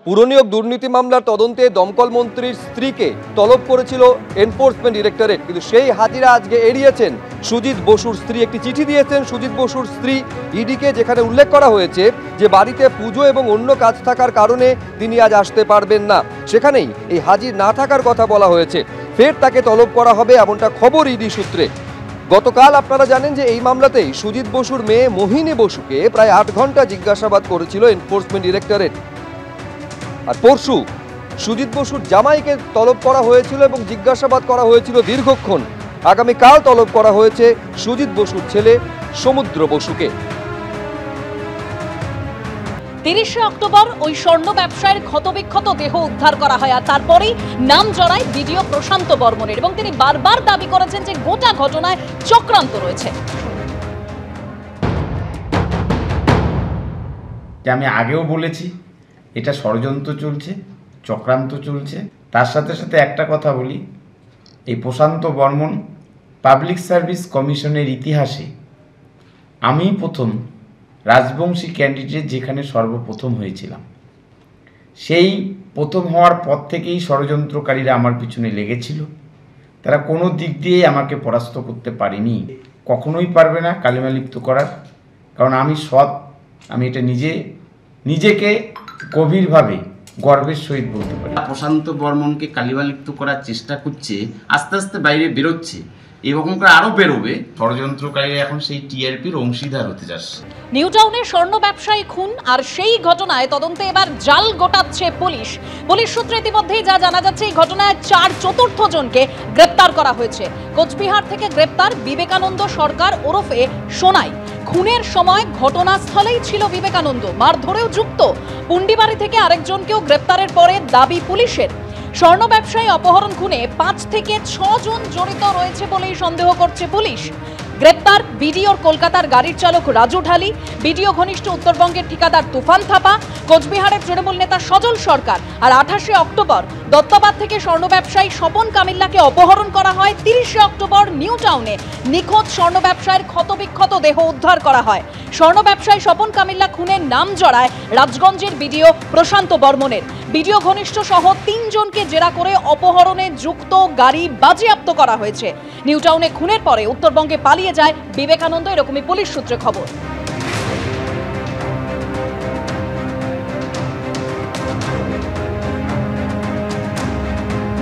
পুরনিয়োগ দুর্নীতি মামলার তদন্তে দমকল মন্ত্রীর স্ত্রীকে তলব করেছিল এনফোর্সমেন্ট ডিরেক্টরেট, কিন্তু সেই হাজিরা আজকে এড়িয়েছেন সুজিত বসুর স্ত্রী। একটি চিঠি দিয়েছেন সুজিত বসুর স্ত্রী ইডিকে, যেখানে উল্লেখ করা হয়েছে যে বাড়িতে পুজো এবং অন্য কাজ থাকার কারণে তিনি আজ আসতে পারবেন না। সেখানেই এই হাজির না থাকার কথা বলা হয়েছে, ফের তাকে তলব করা হবে এমনটা খবর ইডি সূত্রে। গতকাল আপনারা জানেন যে এই মামলাতেই সুজিত বসুর মেয়ে মোহিনী বসুকে প্রায় 8 ঘন্টা জিজ্ঞাসাবাদ করেছিল এনফোর্সমেন্ট ডিরেক্টরেট। আর পরশু সুজিত বসুর জামাইকে তলব করা হয়েছিল এবং জিজ্ঞাসাবাদ করা হয়েছিল দীর্ঘক্ষণ। আগামীকাল তলব করা হয়েছে সুজিত বসুর ছেলে সমুদ্র বসুকে। 30শে অক্টোবর ওই স্বর্ণ ব্যবসায়ীর ক্ষতবিক্ষত দেহ উদ্ধার করা হয়, আর তারপরেই নাম জড়ায় বিডিও প্রশান্ত বর্মনের, এবং তিনি বারবার দাবি করেছেন যে গোটা ঘটনায় চক্রান্ত রয়েছে। আমি আগেও বলেছি এটা ষড়যন্ত্র চলছে, চক্রান্ত চলছে। তার সাথে সাথে একটা কথা বলি, এই প্রশান্ত বর্মন পাবলিক সার্ভিস কমিশনের ইতিহাসে আমি প্রথম রাজবংশী ক্যান্ডিডেট যেখানে সর্বপ্রথম হয়েছিলাম। সেই প্রথম হওয়ার পর থেকেই ষড়যন্ত্রকারীরা আমার পিছনে লেগেছিল। তারা কোনো দিক দিয়েই আমাকে পরাস্ত করতে পারেনি, কখনোই পারবে না কালিমালিপ্ত করার। কারণ আমি সৎ, আমি এটা নিজেকে গভীরভাবে গর্বের সহিত বলতে পারি। প্রশান্ত বর্মনকে কালিমালিপ্ত করার চেষ্টা করছে, আস্তে আস্তে বাইরে বেরোচ্ছে, এরকম করে আরো বেরোবে। ষড়যন্ত্রকারীরা এখন সেই টিআরপির অংশীদার হতে যাচ্ছে। নিউ টাউনের স্বর্ণ ব্যবসায়ী খুন, আর সেই ঘটনায় তদন্তে এবার জাল গোটাচ্ছে পুলিশ। পুলিশ সূত্রে ইতিমধ্যেই যা জানা যাচ্ছে, এই ঘটনায় 4 চতুর্থ জনকে গ্রেপ্তার করা হয়েছে। কোচবিহার থেকে গ্রেপ্তার বিবেকানন্দ সরকার ওরফে সোনাই। খুনের সময় ঘটনাস্থলেই ছিল বিবেকানন্দ, মারধরেও যুক্ত। পুন্ডিবাড়ি থেকে আরেকজনকেও গ্রেপ্তারের পরে দাবি পুলিশের, স্বর্ণ ব্যবসায়ী অপহরণ খুনে 5 থেকে 6 জন জড়িত রয়েছে বলেই সন্দেহ করছে পুলিশ। গ্রেপ্তার বিডিওর কলকাতার গাড়ির চালক রাজু ঢালি, বিডিও ঘনিষ্ঠ উত্তরবঙ্গের ঠিকাদার তুফান থাপা, কোচবিহারের তৃণমূল নেতা সজল সরকার। আর 28শে অক্টোবর দত্তাবাদ থেকে স্বর্ণ ব্যবসায়ী স্বপন কামিল্লাকে অপহরণ করা হয়। 30শে অক্টোবর নিউ টাউনে নিখোঁজ স্বর্ণ ব্যবসায়ীর ক্ষতবিক্ষত দেহ উদ্ধার করা হয়। স্বর্ণ ব্যবসায়ী স্বপন কামিল্লা খুনের নাম জড়ায় রাজগঞ্জের বিডিও প্রশান্ত বর্মনের। বিডিও ঘনিষ্ঠ সহ 3 জনকে জেরা করে অপহরণে যুক্ত গাড়ি বাজেয়াপ্ত করা হয়েছে। নিউ টাউনে খুনের পরে উত্তরবঙ্গে পালিয়ে যায় বিবেকানন্দ, এরকমই পুলিশ সূত্রে খবর।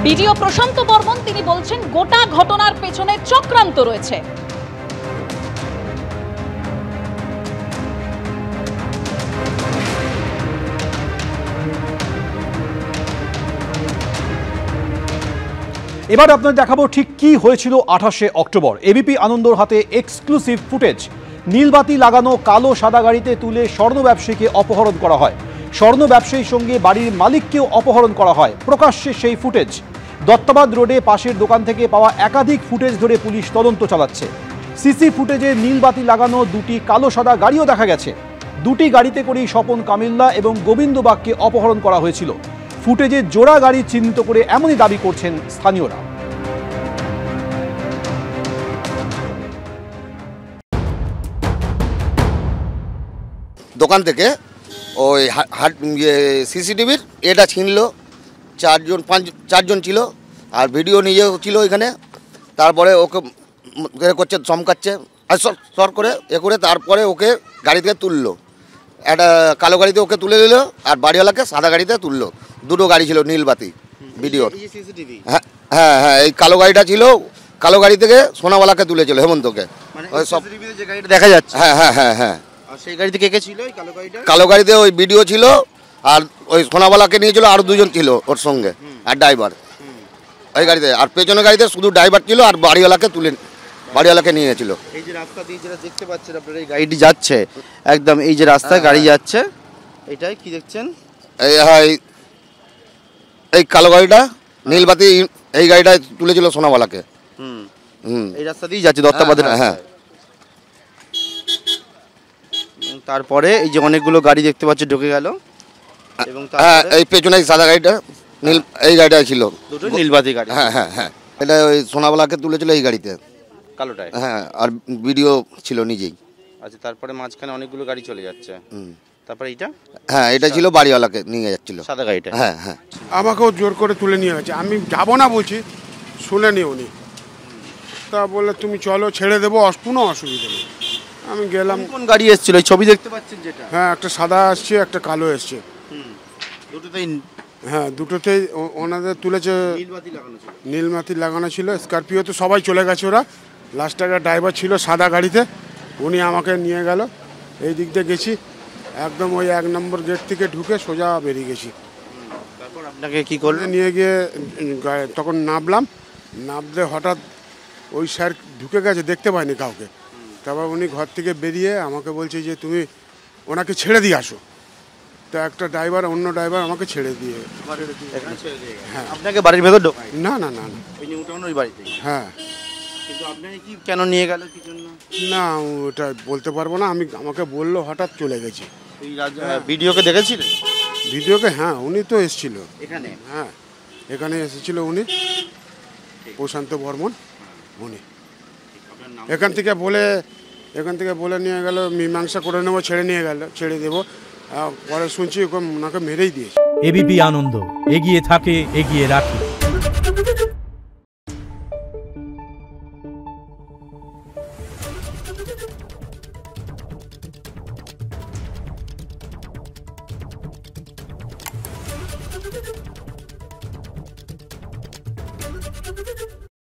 বিডিও প্রশান্ত বর্মন তিনি বলছেন গোটা ঘটনার পেছনে চক্রান্ত রয়েছে। এবার আপনাদের দেখাবো ঠিক কি হয়েছিল 28শে অক্টোবর। এবিপি আনন্দর হাতে এক্সক্লুসিভ ফুটেজ। নীলবাতি লাগানো কালো সাদা গাড়িতে তুলে স্বর্ণ ব্যবসায়ীকে অপহরণ করা হয়। স্বর্ণ ব্যবসায়ীর সঙ্গে বাড়ির মালিককেও অপহরণ করা হয়। প্রকাশ্যে সেই ফুটেজ। দত্তাবাদ রোডে পাশের দোকান থেকে পাওয়া একাধিক ফুটেজ ধরে পুলিশ তদন্ত চালাচ্ছে। সিসি ফুটেজে নীলবাতি লাগানো 2টি কালো সাদা গাড়িও দেখা গেছে। 2টি গাড়িতে করেই স্বপন কামিল্লা এবং গোবিন্দ বাগকে অপহরণ করা হয়েছিল। ফুটেজে জোড়া গাড়ি চিহ্নিত করে এমনই দাবি করছেন স্থানীয়রা। দোকান থেকে ওই সিসিটিভির এটা ছিনল, 4 জন ছিল, আর ভিডিও নিজেও ছিল এখানে। তারপরে ওকে করছে, চমকাচ্ছে সর করে করে, তারপরে ওকে গাড়ি থেকে তুললো। একটা কালো গাড়িতে ওকে তুলে দিল, আর বাড়িওয়ালাকে সাদা গাড়িতে তুললো। 2টো গাড়ি ছিল নীলবাতি ভিডিওর। হ্যাঁ হ্যাঁ হ্যাঁ, এই কালো গাড়িটা ছিল, কালো গাড়ি থেকে সোনাওয়ালাকে তুলেছিল, হেমন্তকে। দেখা যাচ্ছে। হ্যাঁ হ্যাঁ হ্যাঁ হ্যাঁ, সেই গাড়িতে কে কে ছিল? কালো গাড়িতে ওই ভিডিও ছিল, আর ওই সোনাওয়ালাকে নিয়েছিল, আরো 2 জন ছিল ওর সঙ্গে, আর ড্রাইভার ওই গাড়িতে। আর পেছনের গাড়িতে শুধু ড্রাইভার ছিল, আর বাড়িওয়ালাকে নিয়েছিল। এই যে রাস্তা দিয়ে যেটা দেখতে পাচ্ছেন আপনারা, এই গাড়িটি যাচ্ছে একদম, এই যে রাস্তায় গাড়ি যাচ্ছে, এটাই কি দেখছেন? এই কালো গাড়িটা নীলবাতি, এই গাড়িটা তুলেছিল সোনাওয়ালাকে। এই রাস্তা দিয়ে যাচ্ছে দত্তাবাদের। হ্যাঁ, তারপরে এই যে অনেকগুলো গাড়ি দেখতে পাচ্ছি ঢুকে গেল, এবং হ্যাঁ এই পেছনে সাদা গাড়িটা, এই গাড়িটা ছিল, 2টো নীলবাতি গাড়ি। হ্যাঁ হ্যাঁ হ্যাঁ, এটা ওই সোনাওয়ালাকে তুলেছিল এই গাড়িতে, কালোটায়। হ্যাঁ, আর ভিডিও ছিল নিজেই। আচ্ছা, তারপরে মাঝখানে অনেকগুলো গাড়ি চলে যাচ্ছে। তারপরে এইটা হ্যাঁ, এটা ছিল বাড়িওয়ালাকে নিয়ে যাচ্ছিল। সাদা গাড়িটা। হ্যাঁ হ্যাঁ। আমাকেও জোর করে তুলে নিয়ে গেছে, আমি যাবো না বলছি, শুনেনি উনি। তা বললে তুমি চলো, ছেড়ে দেবো, কোনো অসুবিধা নেই। আমি গেলাম। কোন গাড়ি এসেছিল ওই ছবি দেখতে পাচ্ছেন যেটা? হ্যাঁ, একটা সাদা আসছে, একটা কালো এসছে। দুটোতেই হ্যাঁ, দুটোতেই ওনাদের তুলেছে। নীলবাতি লাগানো ছিল। স্করপিও তো সবাই চলে গেছে, ওরা লাস্টে একটা ড্রাইভার ছিল সাদা গাড়িতে, উনি আমাকে নিয়ে গেল। এই দিক দিয়ে গেছি, একদম ওই 1 নম্বর গেট থেকে ঢুকে সোজা বেরিয়ে গেছি। তারপর আপনাকে কি করলেন? নিয়ে গিয়ে তখন নামলে হঠাৎ ওই স্যার ঢুকে গেছে, দেখতে পাইনি কাউকে। তারপর উনি ঘর থেকে বেরিয়ে আমাকে বলছে যে তুমি ওনাকে ছেড়ে দিয়ে আসো। তো একটা ড্রাইভার, অন্য ড্রাইভার আমাকে ছেড়ে দিয়ে। হ্যাঁ, আপনাকে বাড়ির ভেতর ঢোকায়? না না না না। ওই যে উঠানো ওই বাড়িতে? হ্যাঁ। কিন্তু আপনাকে কি কেন নিয়ে গেল, কি জন্য? না, ওটা বলতে পারবো না। আমাকে বললো, হঠাৎ চলে গেছি। ভিডিওকে দেখেছিলেন? ভিডিওকে? হ্যাঁ, উনি তো এসেছিল এখানে। হ্যাঁ, এখানে এসেছিল উনি, প্রশান্ত বর্মন। উনি এখান থেকে বলে নিয়ে গেল, মীমাংসা করে নেবো, ছেড়ে দেবো। পরে শুনছি ওনাকে মেরেই দিয়েছে। এবিপি আনন্দ, এগিয়ে থাকে, এগিয়ে রাখে।